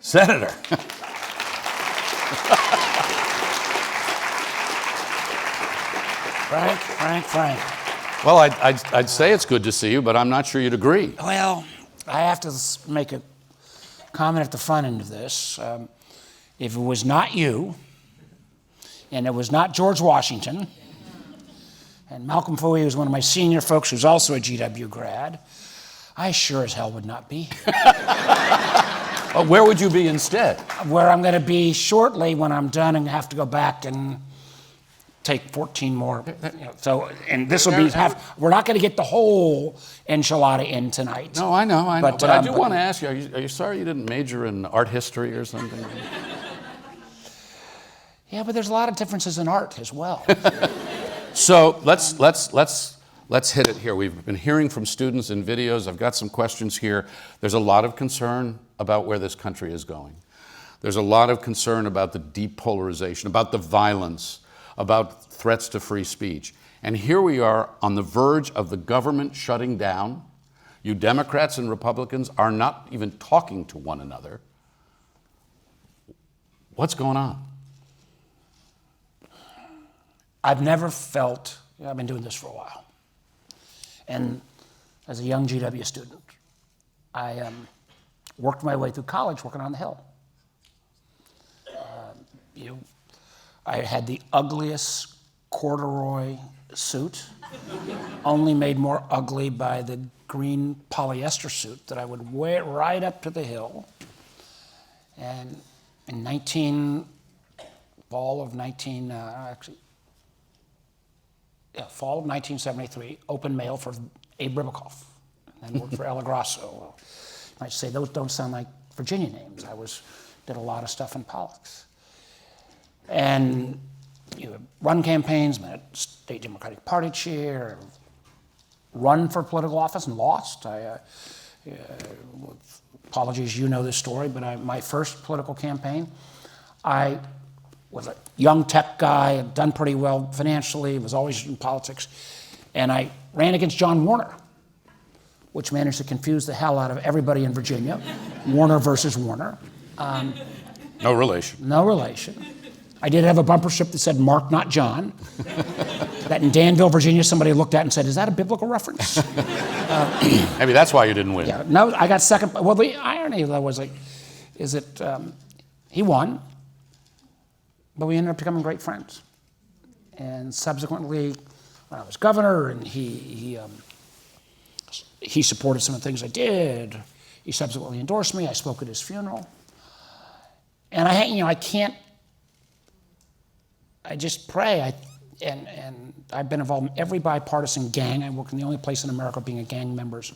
Senator. Frank. Well, I'd say it's good to see you, but I'm not sure you'd agree. Well, I have to make a comment at the front end of this. If it was not you, and it was not George Washington, and Malcolm Fouie was one of my senior folks who's also a GW grad, I sure as hell would not be. Where would you be instead? Where I'm going to be shortly when I'm done and have to go back and take 14 more. So, and this will be we're not going to get the whole enchilada in tonight. No, I know. But I do want to ask you, are you sorry you didn't major in art history or something? Yeah, but there's a lot of differences in art as well. So let's hit it here. We've been hearing from students in videos. I've got some questions here. There's a lot of concern about where this country is going. There's a lot of concern about the depolarization, about the violence, about threats to free speech. And here we are on the verge of the government shutting down. You Democrats and Republicans are not even talking to one another. What's going on? I've never felt, I've been doing this for a while. And as a young GW student, I worked my way through college working on the Hill. I had the ugliest corduroy suit, only made more ugly by the green polyester suit that I would wear right up to the Hill. And in fall of 1973, open mail for Abe Ribicoff, and then worked for Ella Grasso. Well, you might say those don't sound like Virginia names. Did a lot of stuff in politics. And run campaigns, been a state Democratic Party chair, run for political office and lost. Apologies, you know this story, but my first political campaign, I was a young tech guy, had done pretty well financially, was always in politics, and I ran against John Warner, which managed to confuse the hell out of everybody in Virginia. Warner versus Warner. No relation. No relation. I did have a bumper strip that said Mark, not John. That in Danville, Virginia, somebody looked at and said, is that a biblical reference? Maybe that's why you didn't win. Yeah, no, I got second. Well, the irony though was he won, but we ended up becoming great friends. And subsequently, when I was governor, and he supported some of the things I did. He subsequently endorsed me. I spoke at his funeral. And I just pray. And I've been involved in every bipartisan gang. I work in the only place in America being a gang member's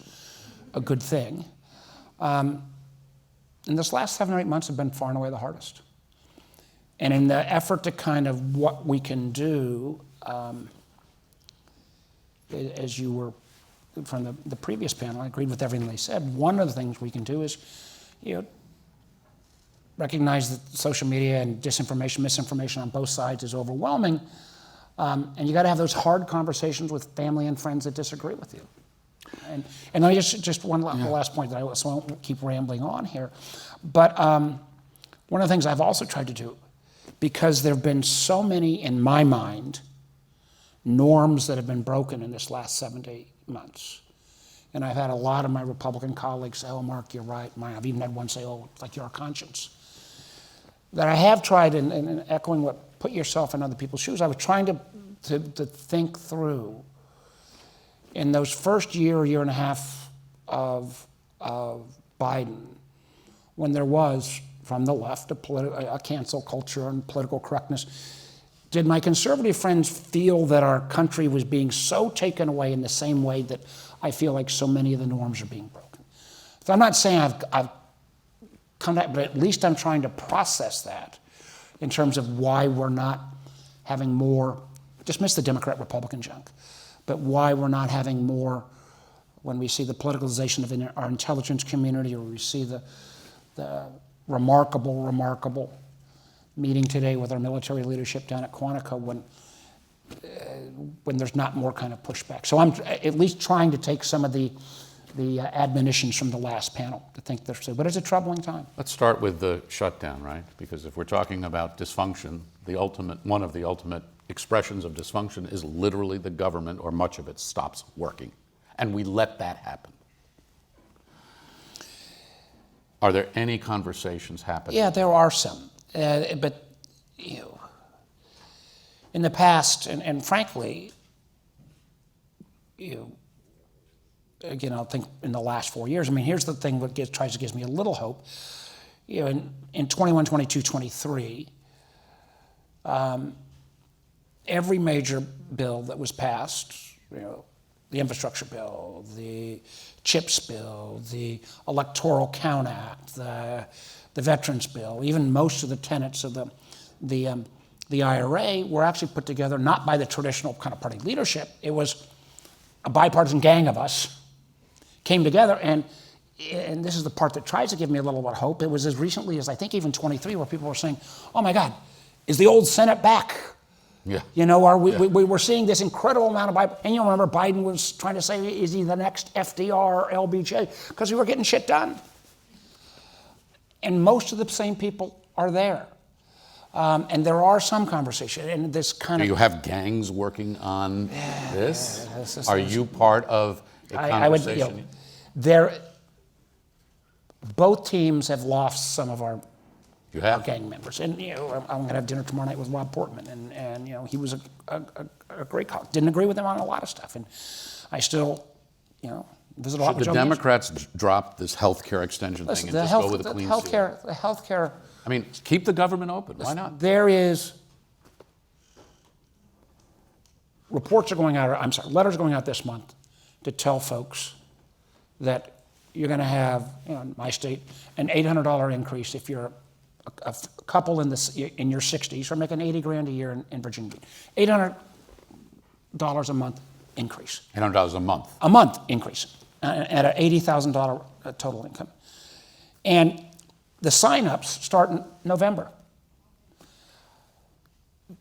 a good thing. And this last 7 or 8 months have been far and away the hardest. And in the effort to kind of what we can do, as you were from the previous panel, I agreed with everything they said. One of the things we can do is, recognize that social media and disinformation, misinformation on both sides is overwhelming, and you got to have those hard conversations with family and friends that disagree with you. And I just one last point that I won't keep rambling on here, but one of the things I've also tried to do, because there have been so many, in my mind, norms that have been broken in this last 7 to 8 months. And I've had a lot of my Republican colleagues say, oh, Mark, you're right. I've even had one say, oh, it's like you're a conscience. That I have tried, and echoing what, put yourself in other people's shoes, I was trying to think through, in those first year and a half of Biden, when there was, from the left, a cancel culture and political correctness, did my conservative friends feel that our country was being so taken away in the same way that I feel like so many of the norms are being broken? So I'm not saying I've come back, but at least I'm trying to process that in terms of why we're not having more, dismiss the Democrat-Republican junk, but why we're not having more when we see the politicalization of our intelligence community, or we see the remarkable meeting today with our military leadership down at Quantico when there's not more kind of pushback. So I'm at least trying to take some of the the admonitions from the last panel to think this through. But it's a troubling time. Let's start with the shutdown, right? Because if we're talking about dysfunction, one of the ultimate expressions of dysfunction is literally the government, or much of it, stops working. And we let that happen. Are there any conversations happening? Yeah, there are some. But in the past, and frankly, again, I think in the last 4 years, I mean, here's the thing that tries to give me a little hope. In 21, 22, 23, every major bill that was passed, the infrastructure bill, the CHIPS bill, the Electoral Count Act, the Veterans Bill, even most of the tenets of the IRA were actually put together not by the traditional kind of party leadership. It was a bipartisan gang of us came together, and this is the part that tries to give me a little bit of hope. It was as recently as I think even 23 where people were saying, oh my God, is the old Senate back? Yeah. We were seeing this incredible amount of Biden, and remember Biden was trying to say, is he the next FDR or LBJ? Because we were getting shit done. And most of the same people are there. And there are some conversation, and this kind of... Do you have gangs working on this? Are you part of a conversation? Both teams have lost some of our gang members. And I'm going to have dinner tomorrow night with Rob Portman, and he was a great colleague. Didn't agree with him on a lot of stuff, and I still, visit a lot with Should the Joe Democrats drop this health care extension thing and just go with a clean seal? The health care... I mean, keep the government open. Why not? There is... letters are going out this month to tell folks that you're going to have, in my state, an $800 increase if you're a couple in your 60s or making $80,000 a year in Virginia Beach. $800 a month increase. $800 a month. A month increase at an $80,000 total income. And the sign-ups start in November.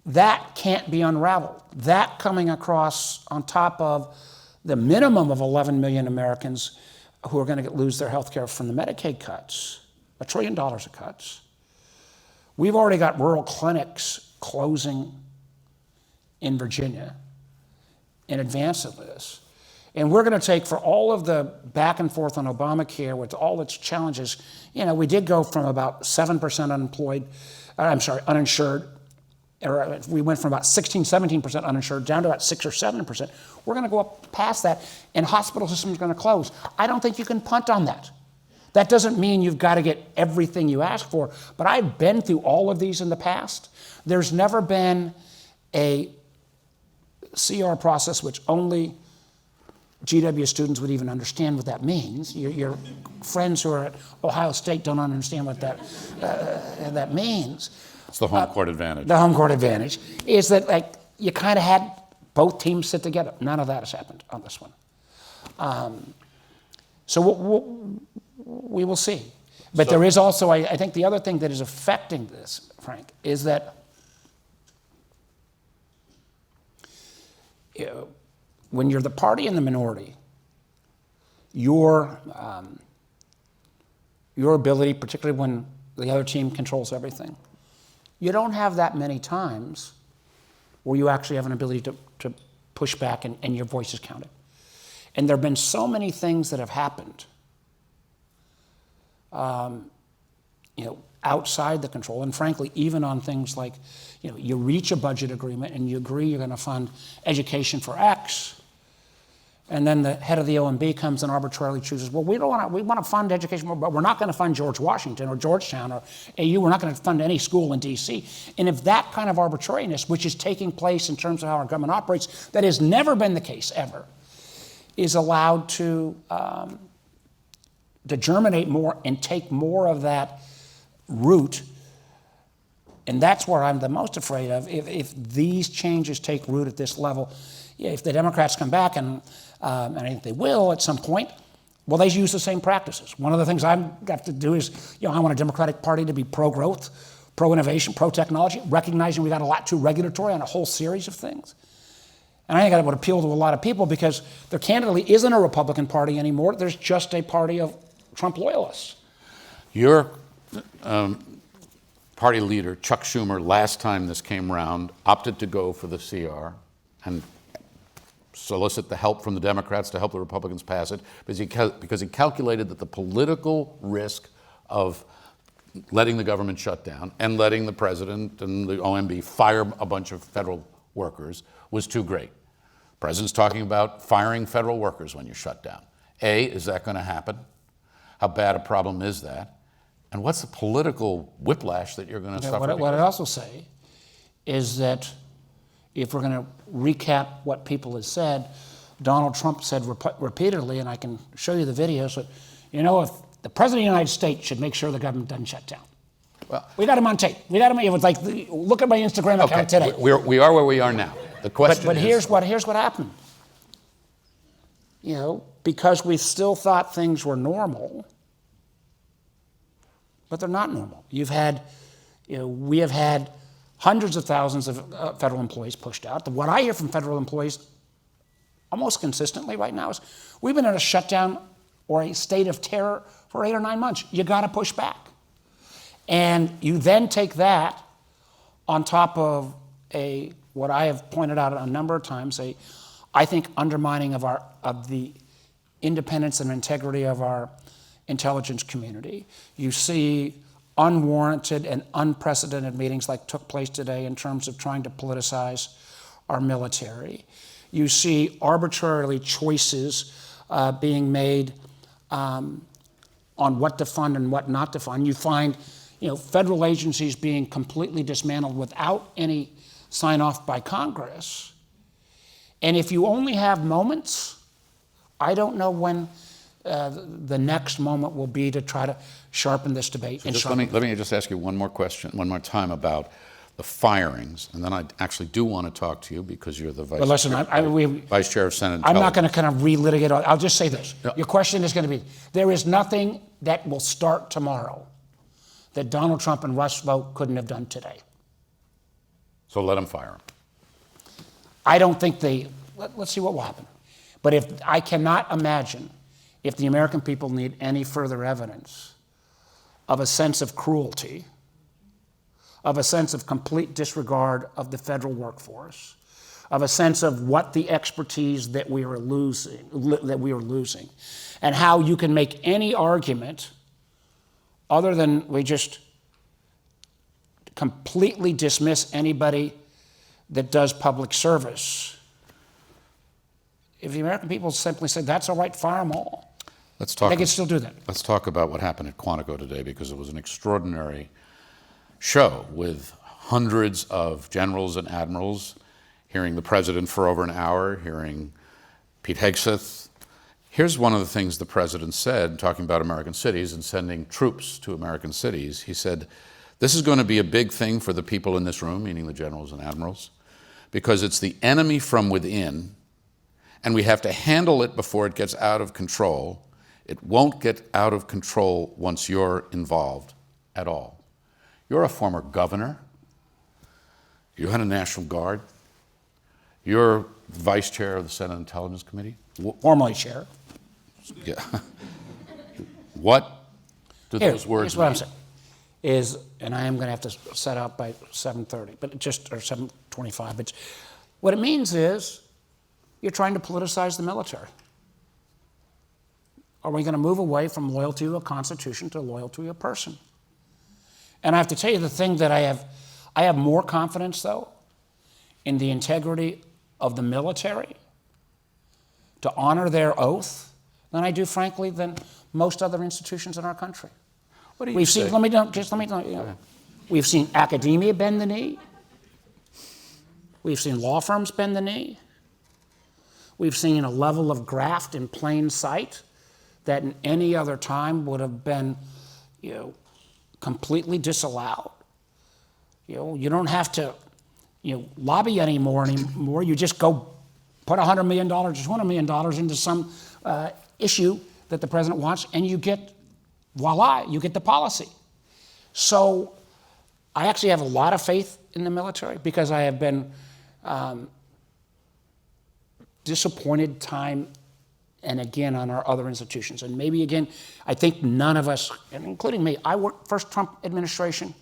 That can't be unraveled. That coming across on top of the minimum of 11 million Americans who are going to lose their health care from the Medicaid cuts, $1 trillion of cuts. We've already got rural clinics closing in Virginia in advance of this. And we're going to take, for all of the back and forth on Obamacare with all its challenges, we did go from about 7% uninsured, or we went from about 16, 17% uninsured down to about 6 or 7%. We're going to go up past that, and hospital systems are going to close. I don't think you can punt on that. That doesn't mean you've got to get everything you ask for, but I've been through all of these in the past. There's never been a CR process which only GW students would even understand what that means. Your friends who are at Ohio State don't understand what that means. It's the home court advantage. The home court advantage is that you kind of had both teams sit together. None of that has happened on this one. So we will see. But there is also, I think the other thing that is affecting this, Frank, is that when you're the party in the minority, your ability, particularly when the other team controls everything, you don't have that many times where you actually have an ability to push back and your voice is counted. And there have been so many things that have happened outside the control, and frankly, even on things like, you reach a budget agreement and you agree you're going to fund education for X, and then the head of the OMB comes and arbitrarily chooses, well, we want to fund education, but we're not going to fund George Washington or Georgetown or AU. We're not going to fund any school in D.C. And if that kind of arbitrariness, which is taking place in terms of how our government operates, that has never been the case ever, is allowed to germinate more and take more of that root. And that's where I'm the most afraid of. If these changes take root at this level, if the Democrats come back, and I think they will at some point, well, they use the same practices. One of the things I have to do is, I want a Democratic Party to be pro-growth, pro-innovation, pro-technology, recognizing we got a lot too regulatory on a whole series of things. And I think that would appeal to a lot of people because there candidly isn't a Republican Party anymore. There's just a party of Trump loyalists. Your party leader, Chuck Schumer, last time this came around, opted to go for the CR and solicit the help from the Democrats to help the Republicans pass it because he calculated that the political risk of letting the government shut down and letting the president and the OMB fire a bunch of federal workers was too great. The president's talking about firing federal workers when you shut down. A, is that going to happen? How bad a problem is that? And what's the political whiplash that you're going to suffer? What I'd also say is that if we're going to recap what people have said, Donald Trump said repeatedly, and I can show you the videos, that, if the President of the United States should make sure the government doesn't shut down. Well, we got him on tape. It was like, look at my Instagram account today. We are where we are now. The question but here's what happened. Because we still thought things were normal, but they're not normal. We have had hundreds of thousands of federal employees pushed out. What I hear from federal employees almost consistently right now is we've been in a shutdown or a state of terror for 8 or 9 months. You got to push back. And you then take that on top of what I have pointed out a number of times, I think undermining of the independence and integrity of our intelligence community. You see unwarranted and unprecedented meetings like took place today in terms of trying to politicize our military. You see arbitrarily choices being made on what to fund and what not to fund. You find federal agencies being completely dismantled without any sign-off by Congress. And if you only have moments, I don't know when the next moment will be to try to sharpen this debate. Let me just ask you one more question, one more time about the firings, and then I actually do want to talk to you because you're the vice chair of Senate Intelligence. I'm not going to kind of relitigate. I'll just say this. No. Your question is going to be, there is nothing that will start tomorrow that Donald Trump and Russ Vought couldn't have done today. So let them fire him. I don't think let's see what will happen. But I cannot imagine if the American people need any further evidence of a sense of cruelty, of a sense of complete disregard of the federal workforce, of a sense of what the expertise that we are losing, and how you can make any argument other than we just completely dismiss anybody that does public service. If the American people simply say, that's all right, fire them all, they can still do that. Let's talk about what happened at Quantico today, because it was an extraordinary show with hundreds of generals and admirals, hearing the president for over an hour, hearing Pete Hegseth. Here's one of the things the president said, talking about American cities and sending troops to American cities. He said, this is going to be a big thing for the people in this room, meaning the generals and admirals, because it's the enemy from within, and we have to handle it before it gets out of control. It won't get out of control once you're involved at all. You're a former governor. You had a National Guard. You're vice chair of the Senate Intelligence Committee. Formerly chair. Yeah. What do those words mean? Here's what I'm saying. And I am going to have to set out by 7:30, or 7:25. But what it means is you're trying to politicize the military. Are we going to move away from loyalty to a constitution to loyalty to a person? And I have to tell you the thing that I have more confidence, though, in the integrity of the military to honor their oath than I do, frankly, than most other institutions in our country. What do you say? We've seen academia bend the knee. We've seen law firms bend the knee. We've seen a level of graft in plain sight that in any other time would have been, completely disallowed. You don't have to, lobby anymore. You just go put $100 million or $200 million into some issue that the president wants, and you get, voila, you get the policy. So I actually have a lot of faith in the military because I have been disappointed time and again on our other institutions. And maybe again, I think none of us, and including me, I worked first Trump administration.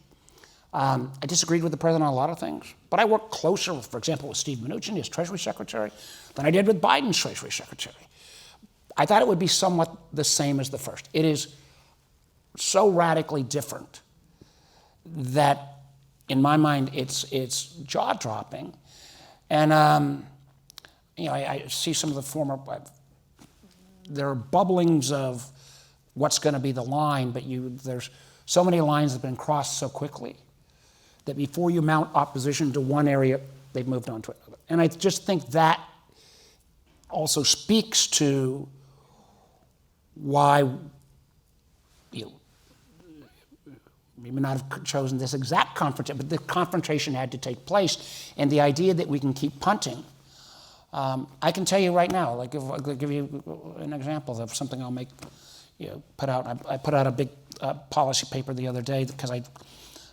I disagreed with the president on a lot of things, but I worked closer, for example, with Steve Mnuchin, his Treasury Secretary, than I did with Biden's Treasury Secretary. I thought it would be somewhat the same as the first. It is so radically different that, in my mind, it's jaw-dropping. And I see some of the former. There are bubblings of what's going to be the line, but there's so many lines that have been crossed so quickly that before you mount opposition to one area, they've moved on to another. And I just think that also speaks to why we may not have chosen this exact confrontation, but the confrontation had to take place. And the idea that we can keep punting, I can tell you right now, like I'll give you an example of something I'll put out. I put out a big policy paper the other day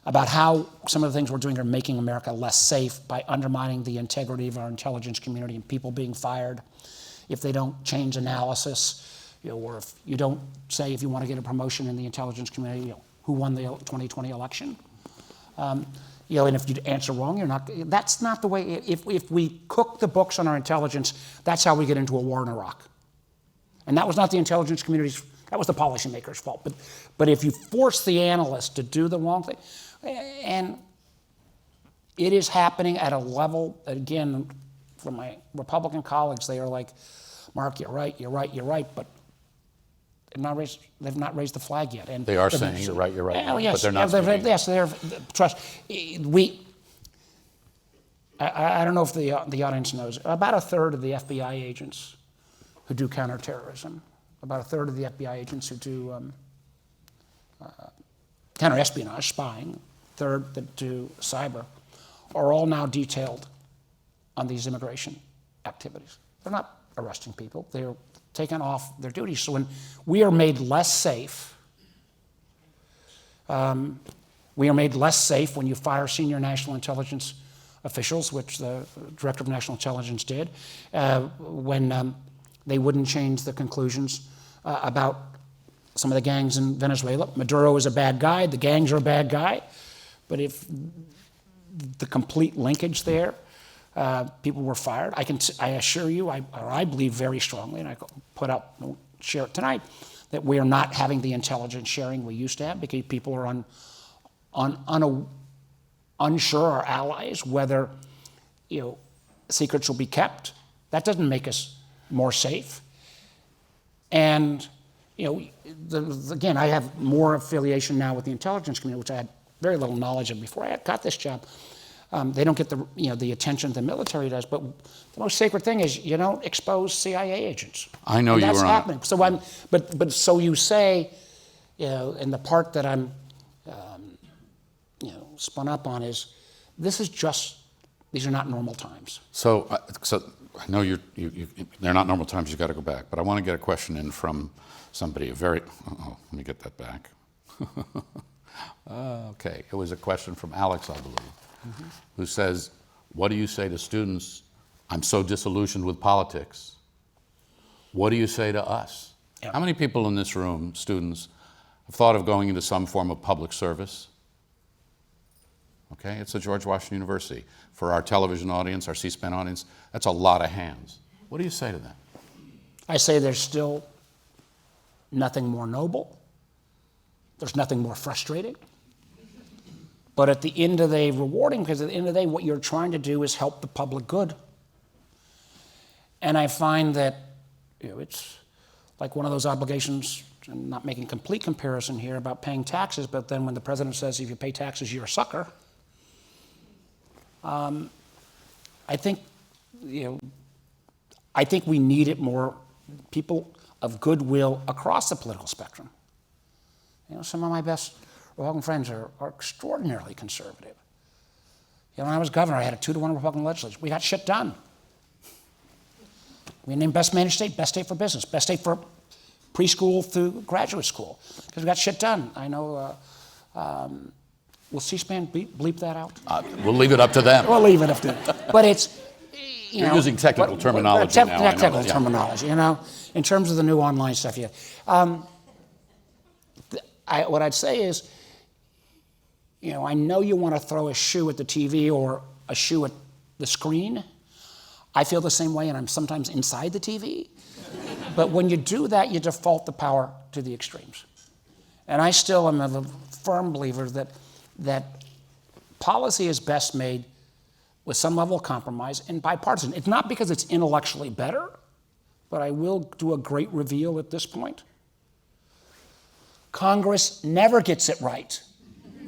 about how some of the things we're doing are making America less safe by undermining the integrity of our intelligence community and people being fired if they don't change analysis, or if you don't say if you want to get a promotion in the intelligence community, who won the 2020 election. And if you answer wrong, you're not. That's not the way. If we cook the books on our intelligence, that's how we get into a war in Iraq. And that was not the intelligence community's. That was the policymakers' fault. But if you force the analysts to do the wrong thing, and it is happening at a level, again, from my Republican colleagues, they are like, Mark, you're right, but they've not raised the flag yet. And they are saying you're right, oh, yes, but they're not. Yes, they're trust. I don't know if the audience knows. About a third of the FBI agents who do counterterrorism, about a third of the FBI agents who do counterespionage, spying, third that do cyber, are all now detailed on these immigration activities. They're not arresting people. They're taken off their duties. So when we are made less safe, we are made less safe when you fire senior national intelligence officials, which the Director of National Intelligence did, when they wouldn't change the conclusions about some of the gangs in Venezuela. Maduro is a bad guy, the gangs are a bad guy, but if the complete linkage there, people were fired. I assure you, I believe very strongly, and I put out, won't share it tonight, that we are not having the intelligence sharing we used to have because people are unsure, our allies, whether secrets will be kept. That doesn't make us more safe. And again, I have more affiliation now with the intelligence community, which I had very little knowledge of before I got this job. They don't get the attention the military does, but the most sacred thing is you don't expose CIA agents. I know you were on. That's happening. So but so you say, and the part that I'm, spun up on is, these are not normal times. So I know they're not normal times. You've got to go back, but I want to get a question in from somebody. Let me get that back. Okay, it was a question from Alex, I believe. Who says, what do you say to students? I'm so disillusioned with politics. What do you say to us? Yeah. How many people in this room, students, have thought of going into some form of public service? Okay, it's at George Washington University. For our television audience, our C-SPAN audience, that's a lot of hands. What do you say to them? I say there's still nothing more noble. There's nothing more frustrating. But at the end of the day, rewarding, because at the end of the day, what you're trying to do is help the public good. And I find that it's like one of those obligations, I'm not making complete comparison here about paying taxes, but then when the president says if you pay taxes, you're a sucker, I think we need it more, people of goodwill across the political spectrum. Some of my best Republican friends are extraordinarily conservative. When I was governor, I had a 2-to-1 Republican legislature. We got shit done. We named best managed state, best state for business, best state for preschool through graduate school, because we got shit done. I know, will C-SPAN bleep that out? We'll leave it up to them. We'll leave it up to them. But You're using technical terminology now. Technical terminology, in terms of the new online stuff. Yeah. What I'd say is, I know you want to throw a shoe at the TV or a shoe at the screen. I feel the same way, and I'm sometimes inside the TV. But when you do that, you default the power to the extremes. And I still am a firm believer that policy is best made with some level of compromise and bipartisan. It's not because it's intellectually better, but I will do a great reveal at this point. Congress never gets it right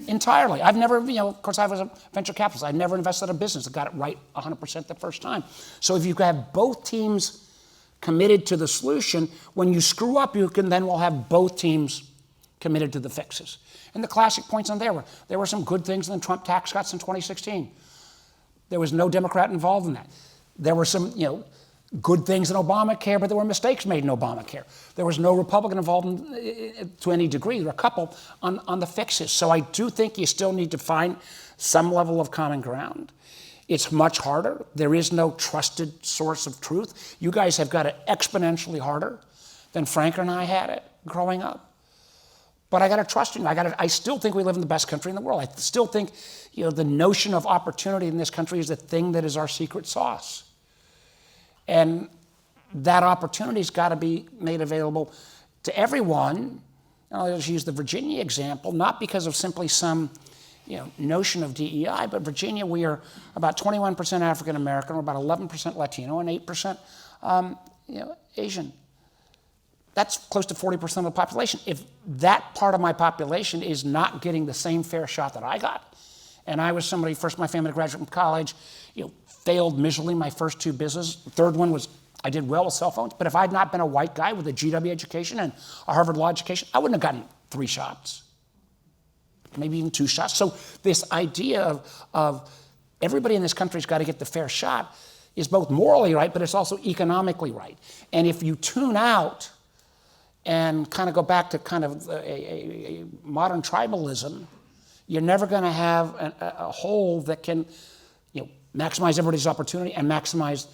entirely. I've never, of course I was a venture capitalist. I never invested in a business that got it right 100% the first time. So if you have both teams committed to the solution, when you screw up, you can then will have both teams committed to the fixes. And the classic points on there were some good things in the Trump tax cuts in 2016. There was no Democrat involved in that. There were some, good things in Obamacare, but there were mistakes made in Obamacare. There was no Republican involved to any degree. There were a couple on the fixes. So I do think you still need to find some level of common ground. It's much harder. There is no trusted source of truth. You guys have got it exponentially harder than Frank and I had it growing up. But I got to trust you. I still think we live in the best country in the world. I still think, the notion of opportunity in this country is the thing that is our secret sauce. And that opportunity's got to be made available to everyone. I'll just use the Virginia example, not because of simply some, notion of DEI, but Virginia, we are about 21% African American, we're about 11% Latino, and 8%, Asian. That's close to 40% of the population. If that part of my population is not getting the same fair shot that I got, and I was somebody, first my family to graduate from college, failed miserably my first two businesses. The third one was I did well with cell phones, but if I'd not been a white guy with a GW education and a Harvard Law education, I wouldn't have gotten 3 shots, maybe even 2 shots. So this idea of everybody in this country's got to get the fair shot is both morally right, but it's also economically right. And if you tune out and kind of go back to kind of a modern tribalism, you're never going to have a whole that can, maximize everybody's opportunity and maximize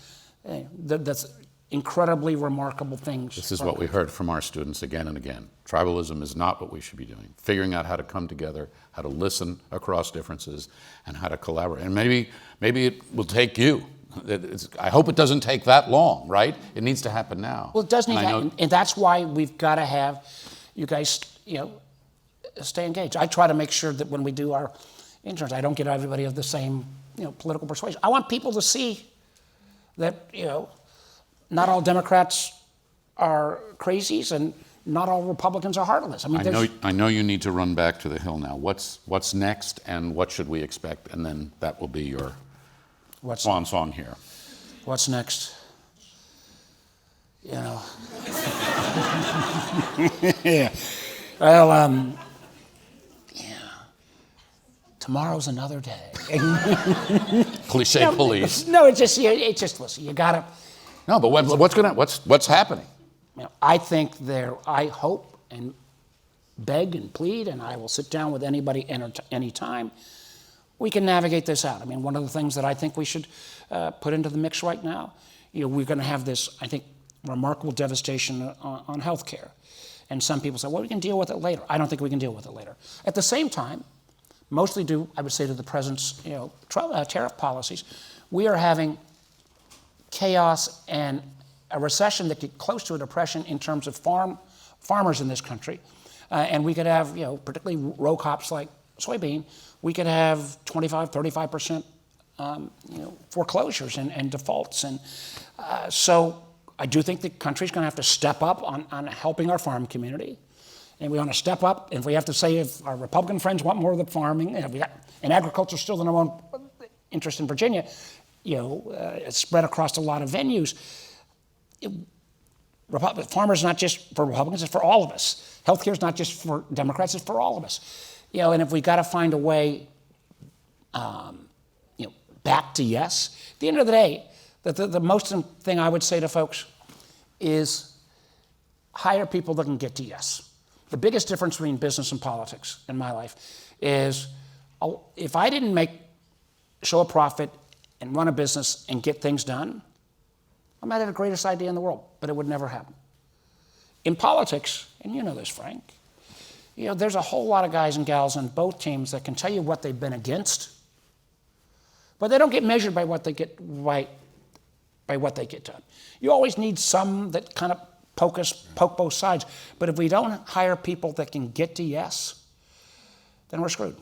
that's incredibly remarkable things. This is what we heard from our students again and again. Tribalism is not what we should be doing. Figuring out how to come together, how to listen across differences, and how to collaborate. And maybe it will take you. I hope it doesn't take that long, right? It needs to happen now. Well, it does need to happen, and that's why we've got to have you guys, stay engaged. I try to make sure that when we do our interns, I don't get everybody of the same, political persuasion. I want people to see that, not all Democrats are crazies and not all Republicans are heartless. I know you need to run back to the Hill now. What's next, and what should we expect? And then that will be your swan song here. What's next? Yeah. Well, tomorrow's another day. Cliche police. No, it's just listen. You gotta. No, but what's happening? I think I hope and beg and plead, and I will sit down with anybody any time. We can navigate this out. One of the things that I think we should put into the mix right now, we're going to have this, I think, remarkable devastation on health care. And some people say, well, we can deal with it later. I don't think we can deal with it later. At the same time, mostly due, I would say, to the president's tariff policies, we are having chaos and a recession that get close to a depression in terms of farmers in this country. And we could have, particularly row crops like soybean, we could have 25, 35% foreclosures and defaults. And so I do think the country's going to have to step up on helping our farm community. And we want to step up. If we have to say if our Republican friends want more of the farming, and agriculture is still the number one interest in Virginia, it's spread across a lot of venues. Farmers not just for Republicans, it's for all of us. Healthcare is not just for Democrats, it's for all of us. And if we got to find a way, back to yes. At the end of the day, the most thing I would say to folks is hire people that can get to yes. The biggest difference between business and politics in my life is if I didn't show a profit and run a business and get things done, I might have the greatest idea in the world, but it would never happen. In politics, and you know this, Frank, there's a whole lot of guys and gals on both teams that can tell you what they've been against, but they don't get measured by what they get right, by what they get done. You always need some that kind of poke both sides, but if we don't hire people that can get to yes, then we're screwed.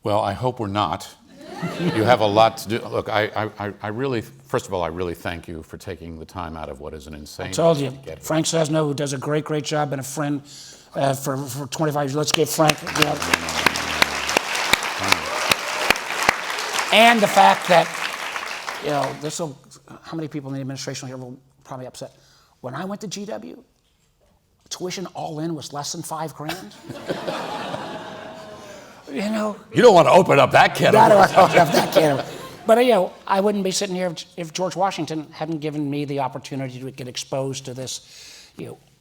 Well, I hope we're not. You have a lot to do. Look, I really, first of all, I really thank you for taking the time out of what is an insane. I told you, Frank Sesno, who does a great job and a friend for 25 years. Let's give Frank. And the fact that, how many people in the administration here will probably upset. When I went to GW, tuition all in was less than $5,000. You don't want to open up that can of worms. But I wouldn't be sitting here if George Washington hadn't given me the opportunity to get exposed to this,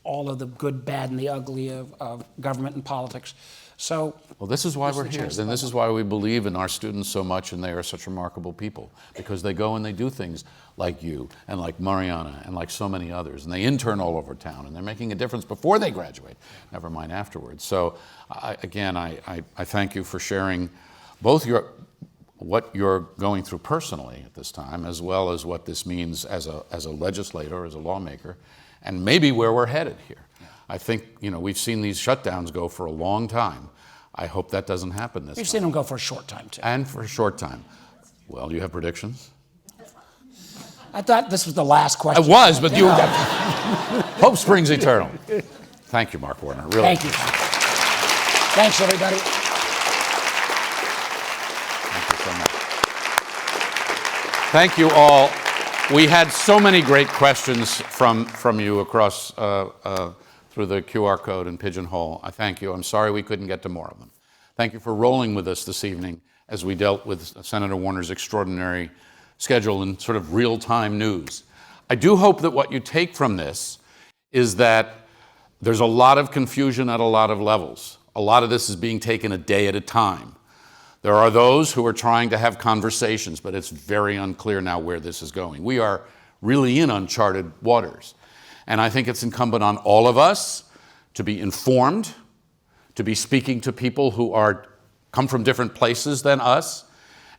all of the good, bad, and the ugly of government and politics. So, well, this is why we're here, and this is why we believe in our students so much, and they are such remarkable people, because they go and they do things like you, and like Marianna, and like so many others, and they intern all over town, and they're making a difference before they graduate, never mind afterwards. So, I thank you for sharing both what you're going through personally at this time, as well as what this means as a legislator, as a lawmaker, and maybe where we're headed here. I think, we've seen these shutdowns go for a long time. I hope that doesn't happen this time. We've seen them go for a short time, too. And for a short time. Well, do you have predictions? I thought this was the last question. It was, but you got hope springs eternal. Thank you, Mark Warner. Really. Thank you. Thanks, everybody. Thank you so much. Thank you all. We had so many great questions from you across through the QR code and Pigeonhole. I thank you. I'm sorry we couldn't get to more of them. Thank you for rolling with us this evening as we dealt with Senator Warner's extraordinary schedule and sort of real-time news. I do hope that what you take from this is that there's a lot of confusion at a lot of levels. A lot of this is being taken a day at a time. There are those who are trying to have conversations, but it's very unclear now where this is going. We are really in uncharted waters. And I think it's incumbent on all of us to be informed, to be speaking to people who come from different places than us,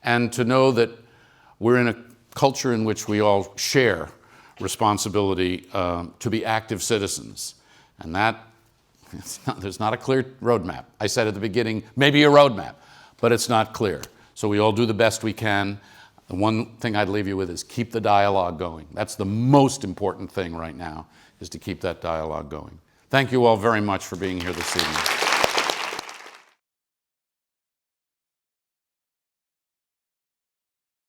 and to know that we're in a culture in which we all share responsibility to be active citizens. And there's not a clear roadmap. I said at the beginning, maybe a roadmap, but it's not clear. So we all do the best we can. The one thing I'd leave you with is keep the dialogue going. That's the most important thing right now, is to keep that dialogue going. Thank you all very much for being here this evening.